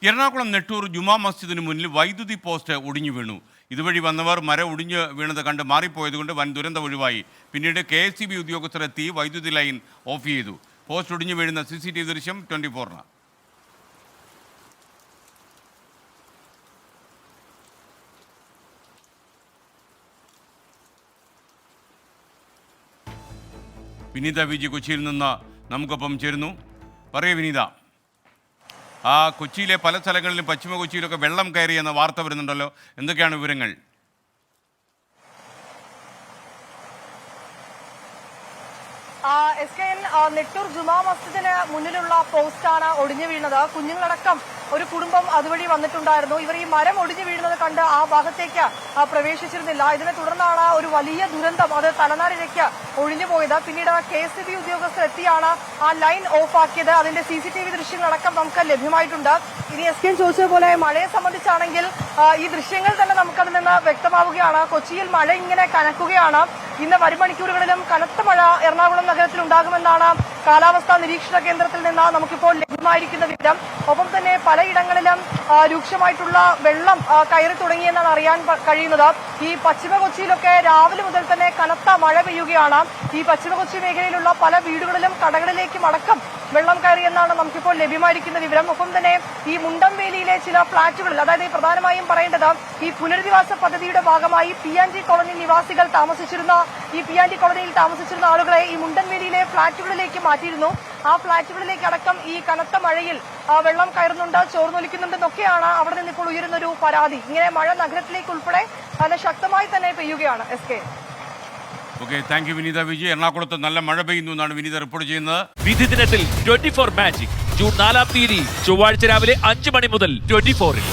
എറണാകുളം നെട്ടൂർ ജുമാ മസ്ജിദിന് മുന്നിൽ വൈദ്യുതി പോസ്റ്റ് ഒടിഞ്ഞു വീണു. ഇതുവഴി വന്നവർ മരം ഒടിഞ്ഞു വീണത് കണ്ട് മാറിപ്പോയതുകൊണ്ട് വൻ ദുരന്തം ഒഴിവായി. പിന്നീട് KSEB ഉദ്യോഗസ്ഥരെത്തി വൈദ്യുതി ലൈൻ ഓഫ് ചെയ്തു. പോസ്റ്റ് ഒടിഞ്ഞു വീഴുന്ന CCTV ദൃശ്യം 24-ന്. വിനീത വിജി കൊച്ചിയിൽ നിന്ന് നമുക്കൊപ്പം ചേരുന്നു. പറയൂ വിനീത, കൊച്ചിയിലെ പല സ്ഥലങ്ങളിലും പശ്ചിമ കൊച്ചിയിലൊക്കെ വെള്ളം കയറി എന്ന വാർത്ത വരുന്നുണ്ടല്ലോ, എന്തൊക്കെയാണ് വിവരങ്ങൾ? നെട്ടൂർ ജുമാ മസ്ജിദിന് മുന്നിലുള്ള പോസ്റ്റാണ് ഒടിഞ്ഞു വീണത്. കുഞ്ഞുങ്ങളടക്കം ഒരു കുടുംബം അതുവഴി വന്നിട്ടുണ്ടായിരുന്നു. ഇവർ ഈ മരം ഒടിഞ്ഞു വീഴുന്നത് കണ്ട് ആ ഭാഗത്തേക്ക് പ്രവേശിച്ചിരുന്നില്ല. ഇതിനെ തുടർന്നാണ് ഒരു വലിയ ദുരന്തം അത് തലനാരിഴയ്ക്ക് ഒഴിഞ്ഞു പോയത്. പിന്നീട് KSEB ഉദ്യോഗസ്ഥർ എത്തിയാണ് ആ ലൈൻ ഓഫാക്കിയത്. അതിന്റെ CCTV ദൃശ്യങ്ങളടക്കം നമുക്ക് ലഭ്യമായിട്ടുണ്ട്. ഇനി SKN ചോദിച്ചതുപോലെ മഴയെ സംബന്ധിച്ചാണെങ്കിൽ ഈ ദൃശ്യങ്ങൾ തന്നെ നമുക്കതിൽ നിന്ന് വ്യക്തമാവുകയാണ്. കൊച്ചിയിൽ മഴ ഇങ്ങനെ കനക്കുകയാണ്. ഇന്ന് വരും മണിക്കൂറുകളിലും കനത്ത മഴ എറണാകുളം നഗരത്തിൽ ഉണ്ടാകുമെന്നാണ് കാലാവസ്ഥാ നിരീക്ഷണ കേന്ദ്രത്തിൽ നിന്ന് നമുക്കിപ്പോൾ ലഭ്യമായിരിക്കുന്ന വിവരം. ഒപ്പം തന്നെ പലയിടങ്ങളിലും രൂക്ഷമായിട്ടുള്ള വെള്ളം കയറി തുടങ്ങിയെന്നാണ് അറിയാൻ കഴിയുന്നത്. ഈ പശ്ചിമ കൊച്ചിയിലൊക്കെ രാവിലെ മുതൽ തന്നെ കനത്ത മഴ പെയ്യുകയാണ്. ഈ പശ്ചിമ കൊച്ചി മേഖലയിലുള്ള പല വീടുകളിലും കടകളിലേക്കും അടക്കം വെള്ളം കയറിയെന്നാണ് നമുക്കിപ്പോൾ ലഭ്യമായിരിക്കുന്ന വിവരം. ഒപ്പം തന്നെ ഈ മുണ്ടംവേലിയിലെ ചില ഫ്ളാറ്റുകളിൽ, അതായത് പ്രധാനമായും പറയേണ്ടത് ഈ പുനരധിവാസ പദ്ധതിയുടെ ഭാഗമായി P&G കോളനി നിവാസികൾ താമസിച്ചിരുന്ന ഈ P&G കോളനിയിൽ താമസിച്ചിരുന്ന ആളുകളെ ഈ മുണ്ടൻവേലിയിലെ ഫ്ളാറ്റുകളിലേക്ക് മാറ്റിയിരുന്നു. ആ ഫ്ളാറ്റുകളിലേക്ക് അടക്കം ഈ കനത്ത മഴയിൽ വെള്ളം കയറുന്നുണ്ട്, ചോർന്നൊലിക്കുന്നുണ്ടെന്നൊക്കെയാണ് അവിടെ നിന്ന് ഇപ്പോൾ ഉയരുന്നൊരു പരാതി. ഇങ്ങനെ മഴ നഗരത്തിലേക്ക് ഉൾപ്പെടെ നല്ല ശക്തമായി തന്നെ പെയ്യുകയാണ്. SK. ഓക്കെ, താങ്ക് യു വിനീത വിജയ്. എറണാകുളത്ത് നല്ല മഴ പെയ്യുന്നു എന്നാണ് വിനീത റിപ്പോർട്ട് ചെയ്യുന്നത്. വിധി ദിനത്തിൽ 24 മാജിക് ജൂൺ 4 ചൊവ്വാഴ്ച രാവിലെ 5 മണി മുതൽ 24-ൽ.